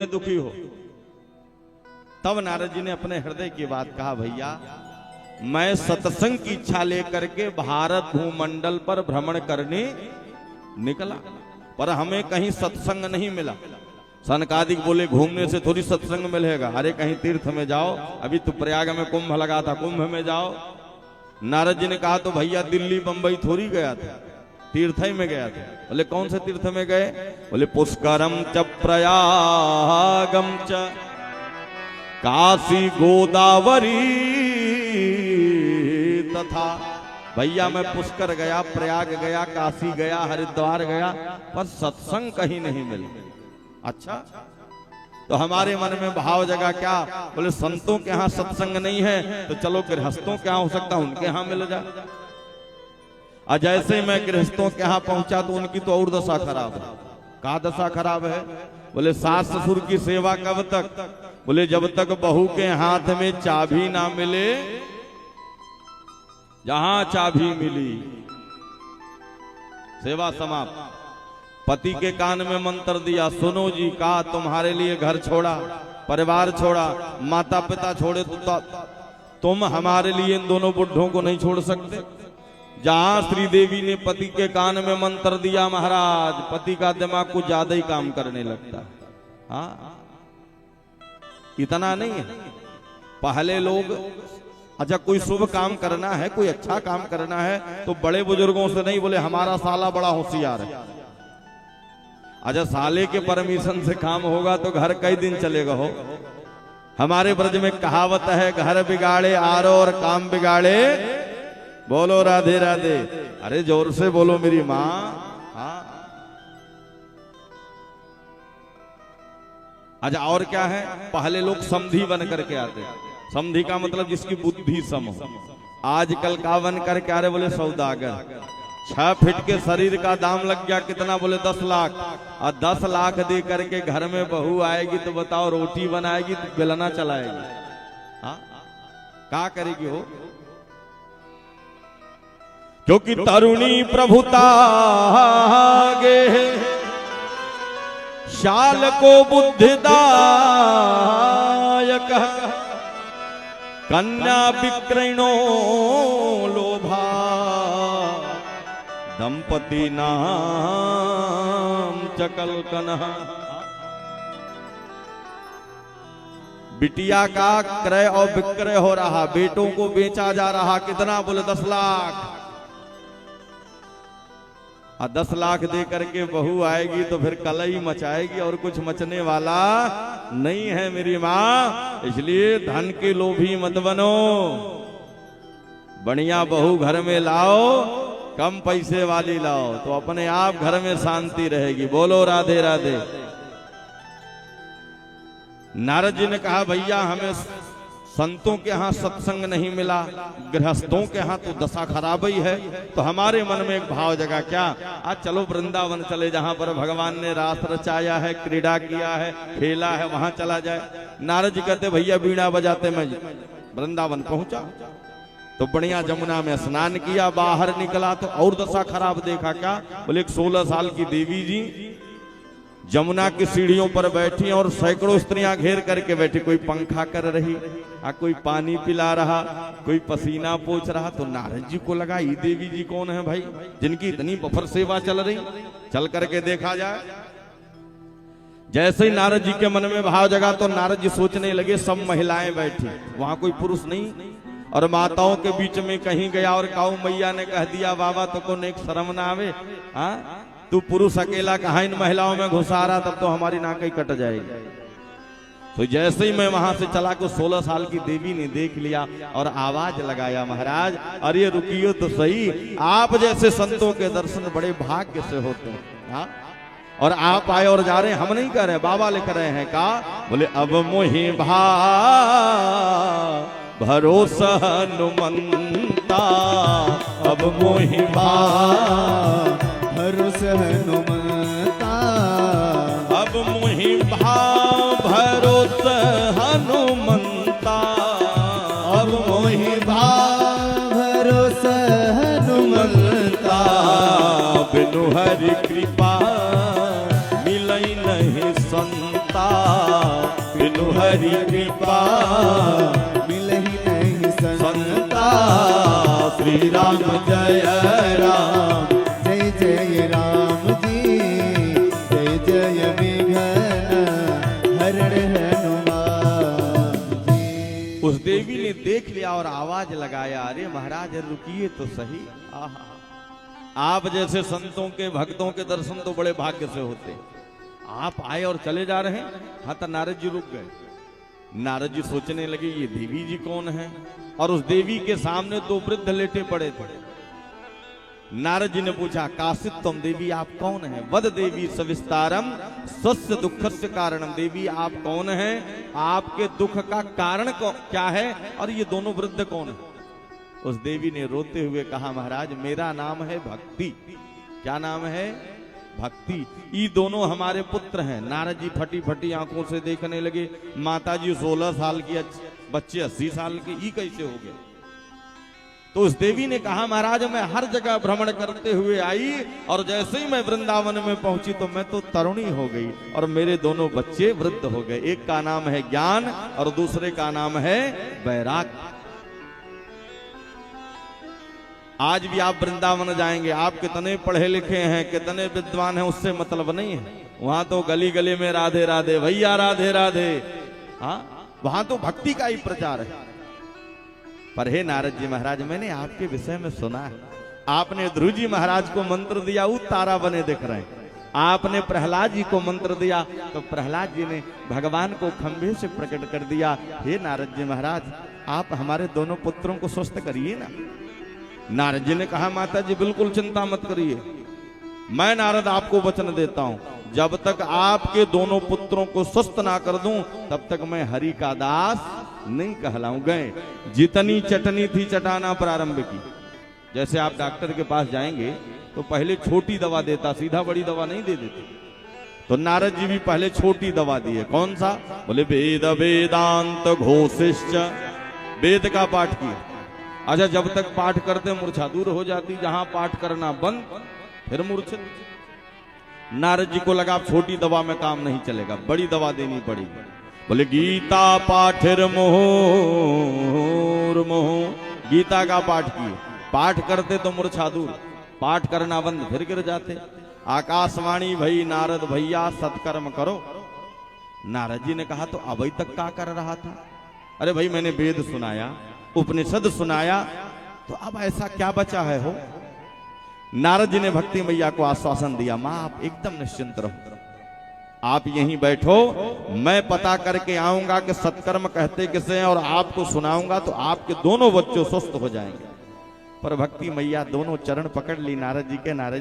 दुखी हो। तब नारद जी ने अपने हृदय की बात कहा, भैया मैं सत्संग की इच्छा लेकर के भारत भूमंडल पर भ्रमण करने निकला, पर हमें कहीं सत्संग नहीं मिला। सनकादिक बोले घूमने से थोड़ी सत्संग मिलेगा, अरे कहीं तीर्थ में जाओ, अभी तो प्रयाग में कुंभ लगा था, कुंभ में जाओ। नारद जी ने कहा तो भैया दिल्ली बंबई थोड़ी गया था, तीर्थ ही में गया था। बोले कौन से तीर्थ में गए? बोले पुष्करम च प्रयागम च काशी गोदावरी तथा। भैया मैं पुष्कर गया, प्रयाग गया, काशी गया, हरिद्वार गया, पर सत्संग कहीं नहीं मिला। अच्छा, तो हमारे मन में भाव जगा क्या? बोले संतों के यहाँ सत्संग नहीं है तो चलो गृहस्थों के यहाँ हो सकता है उनके यहाँ मिल जाए। और जैसे मैं गृहस्थों के यहाँ पहुंचा तो उनकी तो और दशा खराब है। क्या दशा खराब है? बोले सास ससुर की सेवा कब तक? बोले जब तक बहू के हाथ में चाबी ना मिले। जहां चाबी मिली सेवा समाप्त। पति के कान में मंत्र दिया, सुनो जी, कहा तुम्हारे लिए घर छोड़ा, परिवार छोड़ा, माता पिता छोड़े तो तुम हमारे लिए इन दोनों बुढ़ों को नहीं छोड़ सकते। जहां श्रीदेवी ने पति के कान में मंत्र दिया, महाराज पति का दिमाग कुछ ज्यादा ही काम करने लगता है। हाँ, इतना नहीं है। पहले लोग अच्छा कोई शुभ काम करना है, कोई अच्छा काम करना है तो बड़े बुजुर्गों से नहीं, बोले हमारा साला बड़ा होशियार है। अच्छा साले के परमिशन से काम होगा तो घर कई दिन चलेगा हो। हमारे ब्रज में कहावत है, घर बिगाड़े आरो और काम बिगाड़े। बोलो राधे राधे। अरे जोर से बोलो मेरी माँ। हाँ, अच्छा और क्या है? पहले लोग समधी बन करके आते। समधी का मतलब जिसकी बुद्धि सम हो। आजकल का बन करके आ रहे? बोले सौदागर। 6 फीट के शरीर का दाम लग गया कितना? बोले 10 लाख। और 10 लाख दे करके घर में बहू आएगी तो बताओ रोटी बनाएगी तो बेलना चलाएगी? हाँ, क्या करेगी हो? क्योंकि तरुणी प्रभुता गे शाल को बुद्धिदायक कन्या विक्रयणो लोभा दंपति नाम चकल कन्हा। बिटिया का क्रय और विक्रय हो रहा, बेटों को बेचा जा रहा। कितना? बोले 10 लाख। 10 लाख दे करके बहू आएगी तो फिर कलई मचाएगी और कुछ मचने वाला नहीं है मेरी माँ। इसलिए धन के लोभी मत बनो, बढ़िया बहू घर में लाओ, कम पैसे वाली लाओ तो अपने आप घर में शांति रहेगी। बोलो राधे राधे। नारद जी ने कहा भैया हमें संतों के यहाँ सत्संग नहीं मिला, गृहस्थों के यहाँ तो दशा खराब ही है। तो हमारे मन में एक भाव जगा, क्या आज चलो वृंदावन चले, जहां पर भगवान ने रास रचाया है, क्रीड़ा किया है, खेला है, वहां चला जाए। नारद जी कहते भैया बीड़ा बजाते मैं वृंदावन पहुंचा तो बढ़िया जमुना में स्नान किया, बाहर निकला तो और दशा खराब देखा। क्या? बोले एक 16 साल की देवी जी जमुना की सीढ़ियों पर बैठी और सैकड़ों स्त्रियां घेर करके बैठी। कोई पंखा कर रही, कोई पानी पिला रहा, कोई पसीना पोंछ रहा। तो नारद जी को लगा ये देवी जी कौन है भाई, जिनकी इतनी बफर सेवा चल रही, चल करके देखा जाए। जैसे ही नारद जी के मन में भाव जगा तो नारद जी सोचने लगे सब महिलाएं बैठी, वहां कोई पुरुष नहीं। और माताओं के बीच में कहीं गया और काऊ मैया ने कह दिया बाबा तो को एक शर्म ना आवे, हाँ तू पुरुष अकेला कहाँ इन महिलाओं में घुसा रहा, तब तो हमारी नाक ही कट जाएगी। तो जैसे ही मैं वहां से चला को 16 साल की देवी ने देख लिया और आवाज लगाया, महाराज अरे रुकियो तो सही, आप जैसे संतों के दर्शन बड़े भाग्य से होते हैं। हाँ, और आप आए और जा रहे हैं, हम नहीं कर रहे, बाबा लिख रहे हैं। का बोले अब मोहि भा भरोसा हनुमंता, अब मोहि भा भरोसा हनुमंता, अब मोहि भा भरोसा हनुमंता, अब मोहि भा भरोसा हनुमंता। बिनु हरि कृपा मिलई नहीं संता, बिनु हरि कृपा मिलहि नहीं संता। श्री राम जय राम, जय जय राम जी, जय जय विघ्न हरण हनुमान जी। उस देवी ने देख लिया और आवाज लगाया, अरे महाराज रुकिए तो सही। आहा, आप जैसे संतों के भक्तों के दर्शन तो बड़े भाग्य से होते। आप आए और चले जा रहे हैं। हाँ, तो नारद जी रुक गए। नारद जी सोचने लगे ये देवी जी कौन है, और उस देवी के सामने दो वृद्ध लेटे पड़े थे। नारद जी ने पूछा, कासित तुम देवी आप कौन है? वद देवी सविस्तारम स्वस्य दुखस्य कारणम। देवी आप कौन है, आपके दुख का कारण क्या है, और ये दोनों वृद्ध कौन है? उस देवी ने रोते हुए कहा, महाराज मेरा नाम है भक्ति। क्या नाम है? भक्ति। ये दोनों हमारे पुत्र हैं। नारद जी फटी फटी आंखों से देखने लगे। माता जी 16 साल की, बच्चे 80 साल के, ये कैसे हो गए? तो उस देवी ने कहा, महाराज मैं हर जगह भ्रमण करते हुए आई, और जैसे ही मैं वृंदावन में पहुंची तो मैं तो तरुणी हो गई, और मेरे दोनों बच्चे वृद्ध हो गए। एक का नाम है ज्ञान और दूसरे का नाम है वैराग्य। आज भी आप वृंदावन जाएंगे, आप कितने पढ़े लिखे हैं, कितने विद्वान हैं, उससे मतलब नहीं है। वहां तो गली गली में राधे राधे भैया, राधे राधे। हाँ, वहां तो भक्ति का ही प्रचार है। पर हे नारद जी महाराज, मैंने आपके विषय में सुना है, आपने ध्रुव जी महाराज को मंत्र दिया, वो तारा बने दिख रहे हैं। आपने प्रहलाद जी को मंत्र दिया तो प्रहलाद जी ने भगवान को खंभे से प्रकट कर दिया। हे नारद जी महाराज, आप हमारे दोनों पुत्रों को स्वस्थ करिए ना। नारद जी ने कहा, माता जी बिल्कुल चिंता मत करिए, मैं नारद आपको वचन देता हूं, जब तक आपके दोनों पुत्रों को स्वस्थ ना कर दूं तब तक मैं हरि का दास नहीं कहलाऊं। गए जितनी चटनी थी चटाना प्रारंभ की। जैसे आप डॉक्टर के पास जाएंगे तो पहले छोटी दवा देता, सीधा बड़ी दवा नहीं दे देते। तो नारद जी भी पहले छोटी दवा दिए। कौन सा? बोले वेद वेदांत घोषिश्च, वेद का पाठ किया। अच्छा, जब तक पाठ करते मूर्छा दूर हो जाती, जहां पाठ करना बंद फिर मूर्छित। नारद जी को लगा अब छोटी दवा में काम नहीं चलेगा, बड़ी दवा देनी पड़ेगी। बोले गीता पाठिर मोह मोह, गीता का पाठ किए। पाठ करते तो मूर्छा दूर, पाठ करना बंद फिर गिर जाते। आकाशवाणी भई नारद भैया सत्कर्म करो। नारद जी ने कहा, तो अभी तक क्या कर रहा था? अरे भाई मैंने वेद सुनाया, उपनिषद सुनाया, तो अब ऐसा क्या बचा है हो? नारद जी ने भक्ति मैया को आश्वासन दिया, मां आप एकदम निश्चिंत रहो, आप यहीं बैठो, मैं पता करके आऊंगा कि सत्कर्म कहते किसे हैं और आपको सुनाऊंगा तो आपके दोनों बच्चों स्वस्थ हो जाएंगे। पर भक्ति मैया दोनों चरण पकड़ ली नारद जी के। नारद